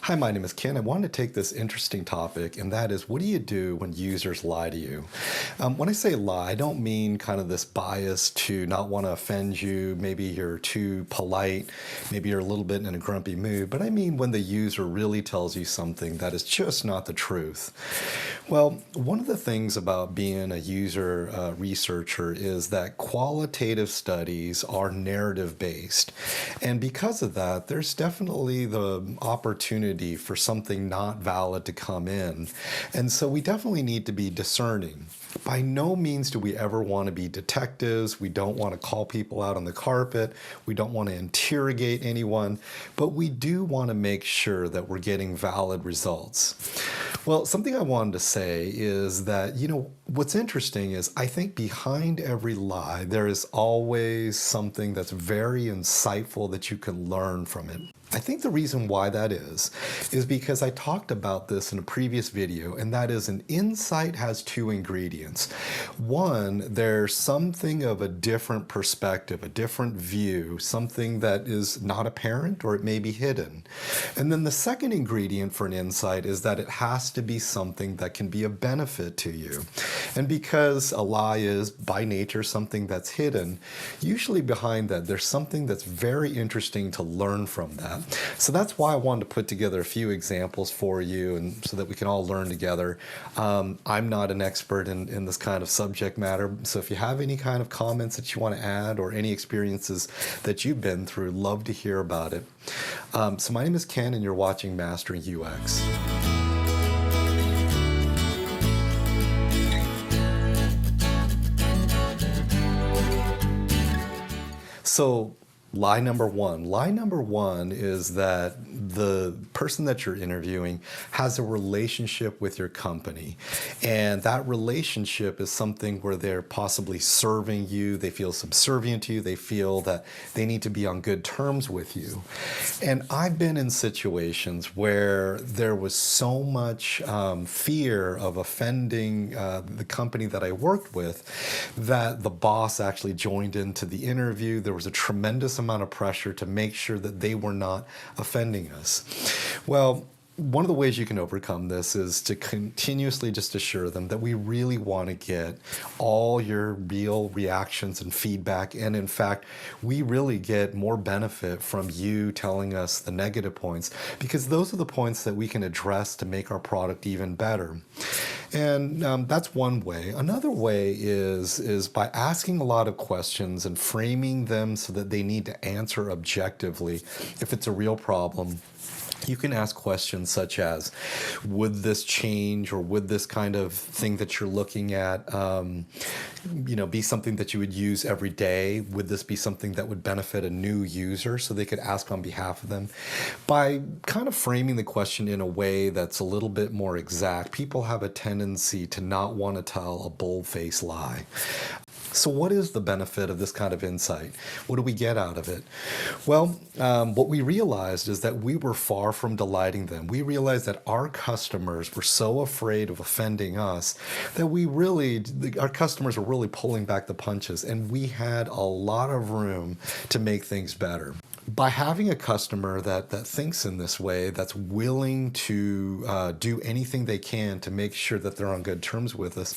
Hi, my name is Ken. I wanted to take this interesting topic, and that is what do you do when users lie to you? When I say lie, I don't mean kind of this bias to not want to offend you. Maybe you're too polite, maybe you're a little bit in a grumpy mood, but I mean when the user really tells you something that is just not the truth. Well, one of the things about being a user researcher is that qualitative studies are narrative based. And because of that, there's definitely the opportunity for something not valid to come in. And so we definitely need to be discerning. By no means do we ever want to be detectives. We don't want to call people out on the carpet. We don't want to interrogate anyone. But we do want to make sure that we're getting valid results. Well, something I wanted to say is that, what's interesting is I think behind every lie, there is always something that's very insightful that you can learn from it. I think the reason why that is because I talked about this in a previous video, and that is an insight has two ingredients. One, there's something of a different perspective, a different view, something that is not apparent or it may be hidden. And then the second ingredient for an insight is that it has to be something that can be a benefit to you. And because a lie is by nature something that's hidden, usually behind that there's something that's very interesting to learn from that. So that's why I wanted to put together a few examples for you and so that we can all learn together. I'm not an expert in this kind of subject matter, so if you have any kind of comments that you want to add or any experiences that you've been through, love to hear about it. So my name is Ken and you're watching Mastering UX. So lie number one. Lie number one is that the person that you're interviewing has a relationship with your company. And that relationship is something where they're possibly serving you, they feel subservient to you, they feel that they need to be on good terms with you. And I've been in situations where there was so much fear of offending the company that I worked with that the boss actually joined into the interview. There was a tremendous amount of pressure to make sure that they were not offending us. Well, one of the ways you can overcome this is to continuously just assure them that we really want to get all your real reactions and feedback. And in fact, we really get more benefit from you telling us the negative points because those are the points that we can address to make our product even better. And that's one way. Another way is by asking a lot of questions and framing them so that they need to answer objectively if it's a real problem. You can ask questions such as, would this change or would this kind of thing that you're looking at, be something that you would use every day? Would this be something that would benefit a new user so they could ask on behalf of them? By kind of framing the question in a way that's a little bit more exact, people have a tendency to not want to tell a bold-faced lie. So what is the benefit of this kind of insight? What do we get out of it? Well, what we realized is that we were far from delighting them. We realized that our customers were so afraid of offending us that our customers were really pulling back the punches, and we had a lot of room to make things better. By having a customer that thinks in this way, that's willing to do anything they can to make sure that they're on good terms with us,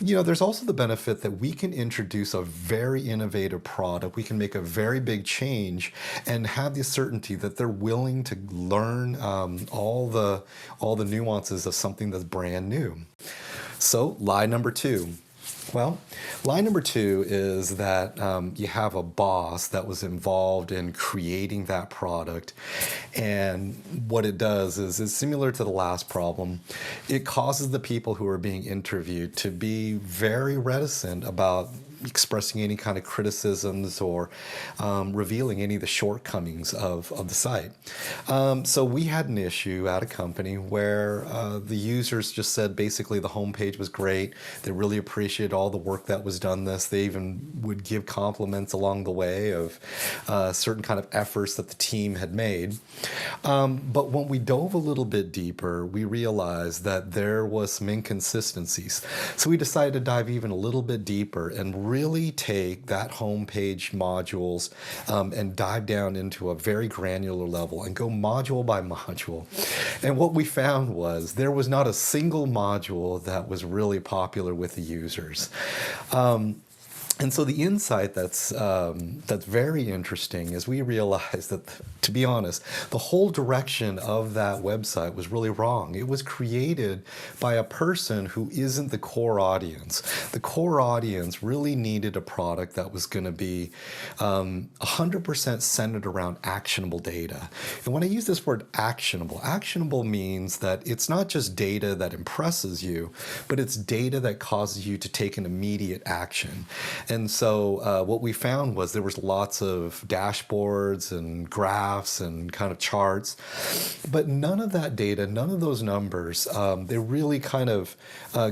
there's also the benefit that we can introduce a very innovative product. We can make a very big change and have the certainty that they're willing to learn all the nuances of something that's brand new. So lie number two. Well, lie number two is that you have a boss that was involved in creating that product. And what it does is similar to the last problem. It causes the people who are being interviewed to be very reticent about expressing any kind of criticisms or revealing any of the shortcomings of the site. So we had an issue at a company where the users just said basically the homepage was great. They really appreciated all the work that was done this. They even would give compliments along the way of certain kind of efforts that the team had made. But when we dove a little bit deeper, we realized that there was some inconsistencies. So we decided to dive even a little bit deeper and really take that homepage modules and dive down into a very granular level and go module by module. And what we found was there was not a single module that was really popular with the users. And so the insight that's very interesting is we realized that, to be honest, the whole direction of that website was really wrong. It was created by a person who isn't the core audience. The core audience really needed a product that was going to be 100% centered around actionable data. And when I use this word actionable means that it's not just data that impresses you, but it's data that causes you to take an immediate action. And so what we found was there was lots of dashboards and graphs and kind of charts, but none of that data, none of those numbers, they really kind of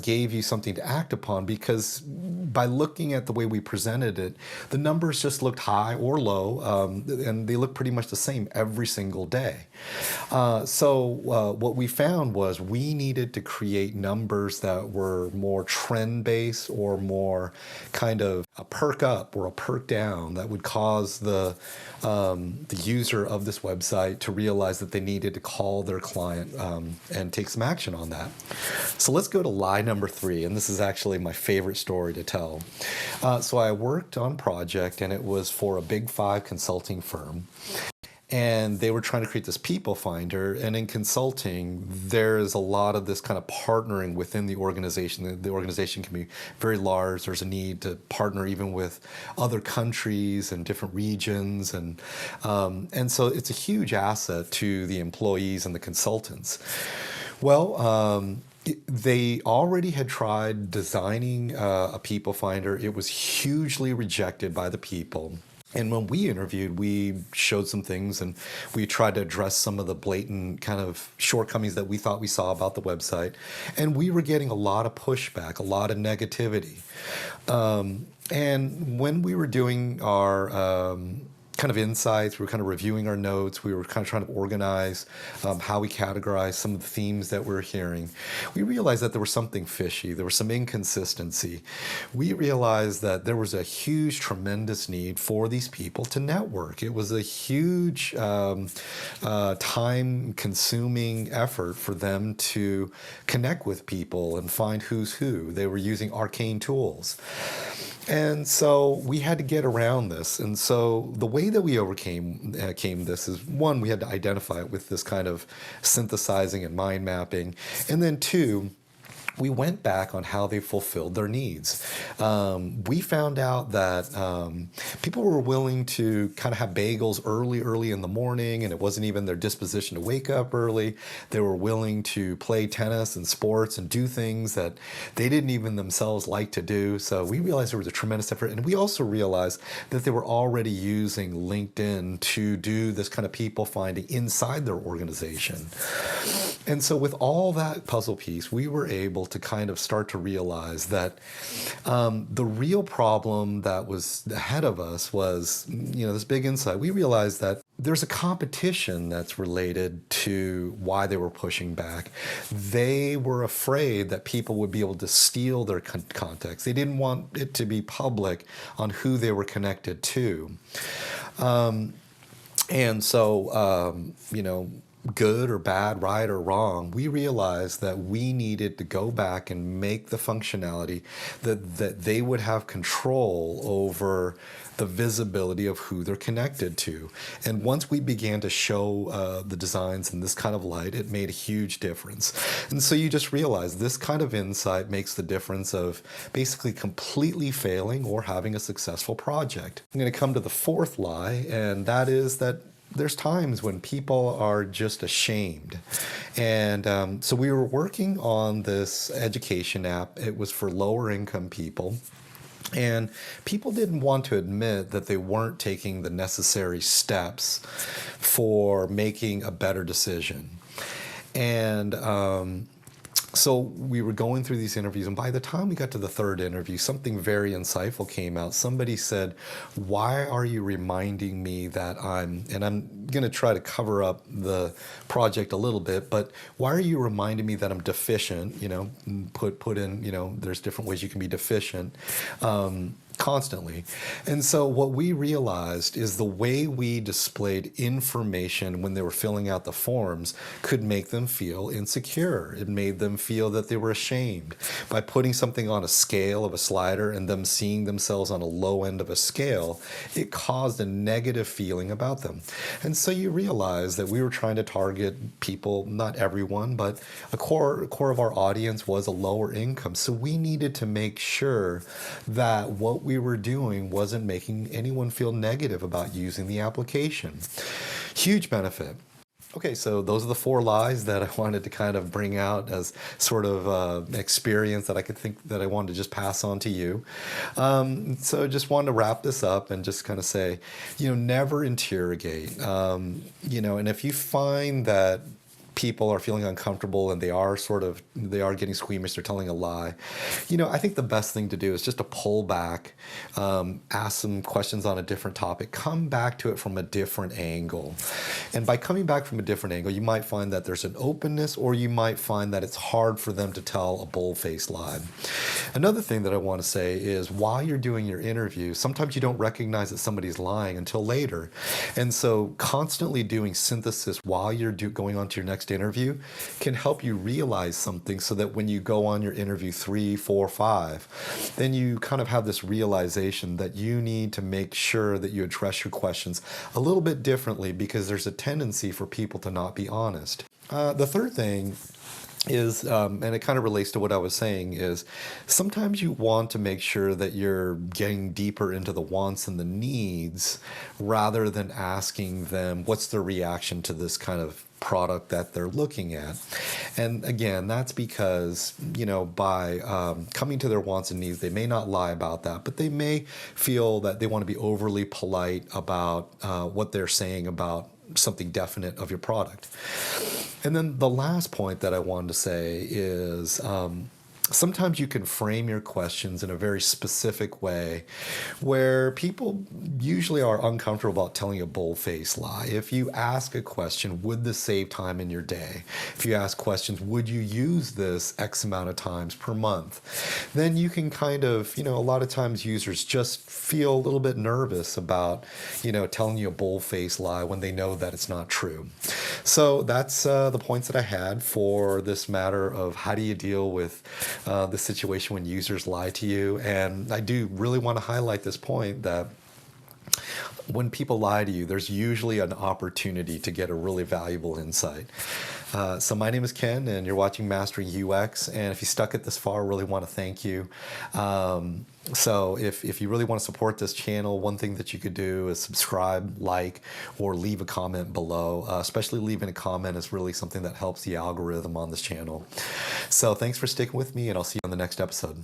gave you something to act upon, because by looking at the way we presented it, the numbers just looked high or low, and they looked pretty much the same every single day. So what we found was we needed to create numbers that were more trend-based or more kind of a perk up or a perk down that would cause the user of this website to realize that they needed to call their client and take some action on that. So let's go to lie number 3, and this is actually my favorite story to tell. So I worked on a project, and it was for a Big 5 consulting firm. And they were trying to create this people finder. And in consulting, there's a lot of this kind of partnering within the organization. The organization can be very large. There's a need to partner even with other countries and different regions. And so it's a huge asset to the employees and the consultants. Well, they already had tried designing a people finder. It was hugely rejected by the people. And when we interviewed, we showed some things and we tried to address some of the blatant kind of shortcomings that we thought we saw about the website. And we were getting a lot of pushback, a lot of negativity. And when we were doing our kind of insights, we were kind of reviewing our notes, we were kind of trying to organize how we categorize some of the themes that we're hearing. We realized that there was something fishy, there was some inconsistency. We realized that there was a huge, tremendous need for these people to network. It was a huge time-consuming effort for them to connect with people and find who's who. They were using arcane tools. And so we had to get around this. And so the way that we overcame this is, one, we had to identify it with this kind of synthesizing and mind mapping. And then two, we went back on how they fulfilled their needs. We found out that people were willing to kind of have bagels early in the morning, and it wasn't even their disposition to wake up early. They were willing to play tennis and sports and do things that they didn't even themselves like to do. So we realized there was a tremendous effort. And we also realized that they were already using LinkedIn to do this kind of people finding inside their organization. And so with all that puzzle piece, we were able to kind of start to realize that the real problem that was ahead of us was, this big insight. We realized that there's a competition that's related to why they were pushing back. They were afraid that people would be able to steal their contacts. They didn't want it to be public on who they were connected to. And so, good or bad, right or wrong, we realized that we needed to go back and make the functionality that they would have control over the visibility of who they're connected to. And once we began to show the designs in this kind of light, it made a huge difference. And so you just realize this kind of insight makes the difference of basically completely failing or having a successful project. I'm going to come to the fourth lie, and that is that there's times when people are just ashamed. And so we were working on this education app. It was for lower income people. And people didn't want to admit that they weren't taking the necessary steps for making a better decision. And so we were going through these interviews, and by the time we got to the third interview, something very insightful came out. Somebody said, "Why are you reminding me that and I'm going to try to cover up the project a little bit, but why are you reminding me that I'm deficient?" Put in, there's different ways you can be deficient. constantly. And so what we realized is the way we displayed information when they were filling out the forms could make them feel insecure. It made them feel that they were ashamed. By putting something on a scale of a slider and them seeing themselves on a low end of a scale, it caused a negative feeling about them. And so you realize that we were trying to target people, not everyone, but a core of our audience was a lower income. So we needed to make sure that what we were doing wasn't making anyone feel negative about using the application. Huge benefit. Okay, so those are the four lies that I wanted to kind of bring out as sort of experience that I could think that I wanted to just pass on to you. So just wanted to wrap this up and just kind of say, never interrogate. And if you find that people are feeling uncomfortable and they are getting squeamish, they're telling a lie, I think the best thing to do is just to pull back, ask some questions on a different topic, come back to it from a different angle. And by coming back from a different angle, you might find that there's an openness, or you might find that it's hard for them to tell a bold-faced lie. Another thing that I want to say is, while you're doing your interview, sometimes you don't recognize that somebody's lying until later. And so constantly doing synthesis while you're going on to your next interview can help you realize something, so that when you go on your interview 3, 4, 5, then you kind of have this realization that you need to make sure that you address your questions a little bit differently, because there's a tendency for people to not be honest. The third thing is, and it kind of relates to what I was saying, is sometimes you want to make sure that you're getting deeper into the wants and the needs, rather than asking them what's their reaction to this kind of product that they're looking at. And again, that's because, by coming to their wants and needs, they may not lie about that, but they may feel that they want to be overly polite about what they're saying about something definite of your product. And then the last point that I wanted to say is, sometimes you can frame your questions in a very specific way, where people usually are uncomfortable about telling a bold-faced lie. If you ask a question, would this save time in your day? If you ask questions, would you use this X amount of times per month? Then you can kind of, a lot of times users just feel a little bit nervous about, telling you a bold-faced lie when they know that it's not true. So that's the points that I had for this matter of how do you deal with the situation when users lie to you. And I do really want to highlight this point that when people lie to you, there's usually an opportunity to get a really valuable insight. So my name is Ken, and you're watching Mastering UX. And if you stuck it this far, I really want to thank you. So if you really want to support this channel, one thing that you could do is subscribe, like, or leave a comment below. Especially leaving a comment is really something that helps the algorithm on this channel. So thanks for sticking with me, and I'll see you on the next episode.